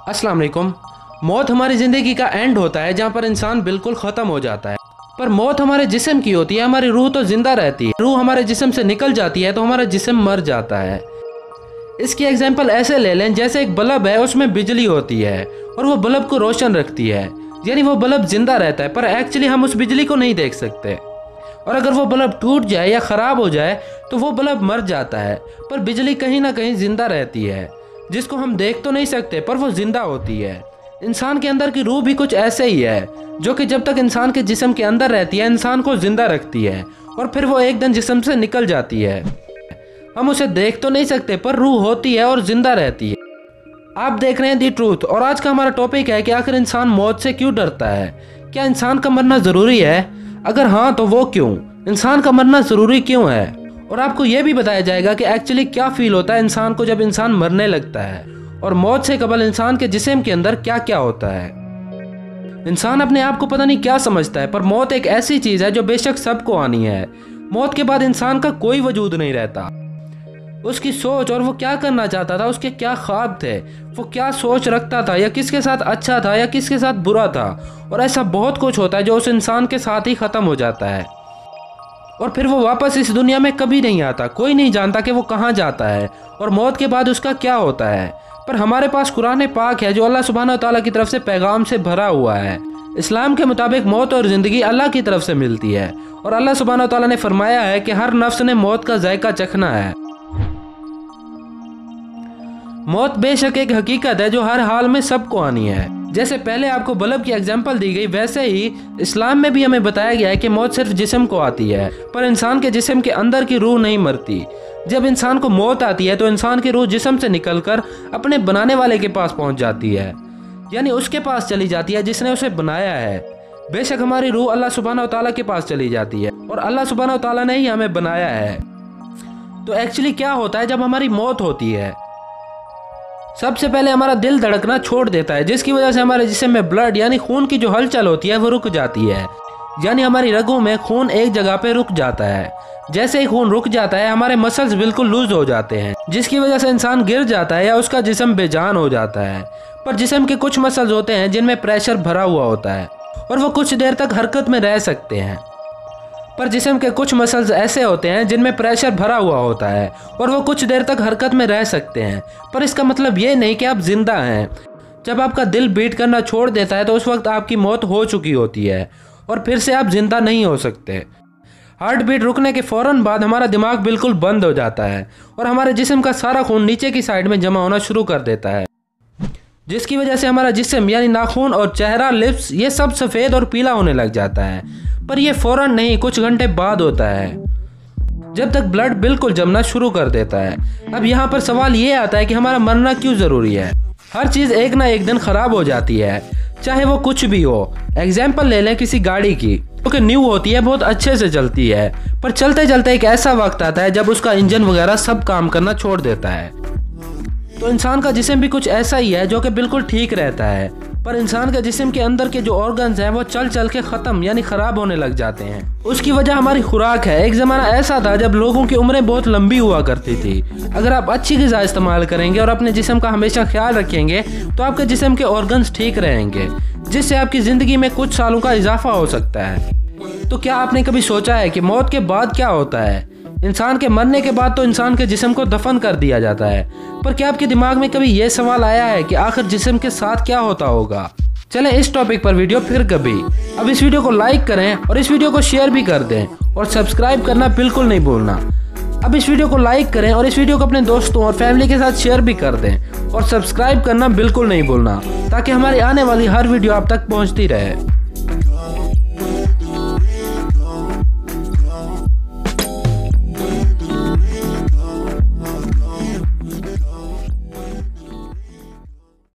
अस्सलाम वालेकुम। मौत हमारी ज़िंदगी का एंड होता है जहाँ पर इंसान बिल्कुल ख़त्म हो जाता है। पर मौत हमारे जिस्म की होती है, हमारी रूह तो ज़िंदा रहती है। रूह हमारे जिस्म से निकल जाती है तो हमारा जिस्म मर जाता है। इसकी एग्जांपल ऐसे ले लें जैसे एक बल्ब है, उसमें बिजली होती है और वो बल्ब को रोशन रखती है, यानी वो बल्ब ज़िंदा रहता है, पर एक्चुअली हम उस बिजली को नहीं देख सकते। और अगर वो बल्ब टूट जाए या ख़राब हो जाए तो वो बल्ब मर जाता है, पर बिजली कहीं ना कहीं ज़िंदा रहती है, जिसको हम देख तो नहीं सकते पर वो ज़िंदा होती है। इंसान के अंदर की रूह भी कुछ ऐसे ही है, जो कि जब तक इंसान के जिस्म के अंदर रहती है इंसान को ज़िंदा रखती है और फिर वो एक दिन जिस्म से निकल जाती है। हम उसे देख तो नहीं सकते पर रूह होती है और ज़िंदा रहती है। आप देख रहे हैं दी ट्रूथ और आज का हमारा टॉपिक है कि आखिर इंसान मौत से क्यों डरता है। क्या इंसान का मरना ज़रूरी है? अगर हाँ तो वो क्यों? इंसान का मरना ज़रूरी क्यों है? और आपको ये भी बताया जाएगा कि एक्चुअली क्या फील होता है इंसान को जब इंसान मरने लगता है, और मौत से कबल इंसान के जिस्म के अंदर क्या क्या होता है। इंसान अपने आप को पता नहीं क्या समझता है, पर मौत एक ऐसी चीज़ है जो बेशक सबको आनी है। मौत के बाद इंसान का कोई वजूद नहीं रहता। उसकी सोच और वो क्या करना चाहता था, उसके क्या ख्वाब थे, वो क्या सोच रखता था, या किसके साथ अच्छा था या किसके साथ बुरा था, और ऐसा बहुत कुछ होता है जो उस इंसान के साथ ही ख़त्म हो जाता है और फिर वो वापस इस दुनिया में कभी नहीं आता। कोई नहीं जानता कि वो कहाँ जाता है और मौत के बाद उसका क्या होता है। पर हमारे पास कुरान पाक है जो अल्लाह सुब्हानहू व तआला की तरफ से पैगाम से भरा हुआ है। इस्लाम के मुताबिक मौत और ज़िंदगी अल्लाह की तरफ से मिलती है और अल्लाह सुब्हानहू व तआला ने फरमाया है कि हर नफ्स ने मौत का जायका चखना है। मौत बेशक एक हकीकत है जो हर हाल में सबको आनी है। जैसे पहले आपको बल्ब की एग्जांपल दी गई, वैसे ही इस्लाम में भी हमें बताया गया है कि मौत सिर्फ जिस्म को आती है, पर इंसान के जिस्म के अंदर की रूह नहीं मरती। जब इंसान को मौत आती है तो इंसान की रूह जिस्म से निकलकर अपने बनाने वाले के पास पहुंच जाती है, यानी उसके पास चली जाती है जिसने उसे बनाया है। बेशक हमारी रूह अल्लाह सुब्हानहू व तआला के पास चली जाती है और अल्लाह सुब्हानहू व तआला ने ही हमें बनाया है। तो एक्चुअली क्या होता है जब हमारी मौत होती है? सबसे पहले हमारा दिल धड़कना छोड़ देता है, जिसकी वजह से हमारे जिस्म में ब्लड यानी खून की जो हलचल होती है वो रुक जाती है, यानी हमारी रगों में खून एक जगह पे रुक जाता है। जैसे ही खून रुक जाता है हमारे मसल्स बिल्कुल लूज हो जाते हैं, जिसकी वजह से इंसान गिर जाता है या उसका जिस्म बेजान हो जाता है। पर जिस्म के कुछ मसल्स होते हैं जिनमें प्रेशर भरा हुआ होता है और वो कुछ देर तक हरकत में रह सकते हैं। पर जिस्म के कुछ मसल्स ऐसे होते हैं जिनमें प्रेशर भरा हुआ होता है और वो कुछ देर तक हरकत में रह सकते हैं, पर इसका मतलब ये नहीं कि आप जिंदा हैं। जब आपका दिल बीट करना छोड़ देता है तो उस वक्त आपकी मौत हो चुकी होती है और फिर से आप जिंदा नहीं हो सकते। हार्ट बीट रुकने के फ़ौरन बाद हमारा दिमाग बिल्कुल बंद हो जाता है और हमारे जिस्म का सारा खून नीचे की साइड में जमा होना शुरू कर देता है, जिसकी वजह से हमारा जिस्म यानी नाखून और चेहरा, लिप्स, ये सब सफ़ेद और पीला होने लग जाता है। पर यह फ़ौरन नहीं, कुछ घंटे बाद होता है, जब तक ब्लड बिल्कुल जमना शुरू कर देता है। अब यहाँ पर सवाल ये आता है कि हमारा मरना क्यों ज़रूरी है? हर चीज़ एक ना एक दिन ख़राब हो जाती है, चाहे वो कुछ भी हो। एग्जाम्पल ले लें किसी गाड़ी की, क्योंकि न्यू होती है, बहुत अच्छे से चलती है, पर चलते चलते एक ऐसा वक्त आता है जब उसका इंजन वगैरह सब काम करना छोड़ देता है। तो इंसान का जिस्म भी कुछ ऐसा ही है जो कि बिल्कुल ठीक रहता है, पर इंसान के जिस्म के अंदर के जो ऑर्गन्स हैं वो चल चल के ख़त्म यानी ख़राब होने लग जाते हैं। उसकी वजह हमारी खुराक है। एक ज़माना ऐसा था जब लोगों की उम्रें बहुत लंबी हुआ करती थी। अगर आप अच्छी ग़िज़ा इस्तेमाल करेंगे और अपने जिस्म का हमेशा ख्याल रखेंगे तो आपके जिस्म के ऑर्गन्स ठीक रहेंगे, जिससे आपकी ज़िंदगी में कुछ सालों का इजाफा हो सकता है। तो क्या आपने कभी सोचा है कि मौत के बाद क्या होता है? इंसान के मरने के बाद तो इंसान के जिस्म को दफन कर दिया जाता है, पर क्या आपके दिमाग में कभी ये सवाल आया है कि आखिर जिस्म के साथ क्या होता होगा? चलें इस टॉपिक पर वीडियो फिर कभी। अब इस वीडियो को लाइक करें और इस वीडियो को शेयर भी कर दें और सब्सक्राइब करना बिल्कुल नहीं भूलना। अब इस वीडियो को लाइक करें और इस वीडियो को अपने दोस्तों और फैमिली के साथ शेयर भी कर दें और सब्सक्राइब करना बिल्कुल नहीं भूलना, ताकि हमारी आने वाली हर वीडियो आप तक पहुँचती रहे।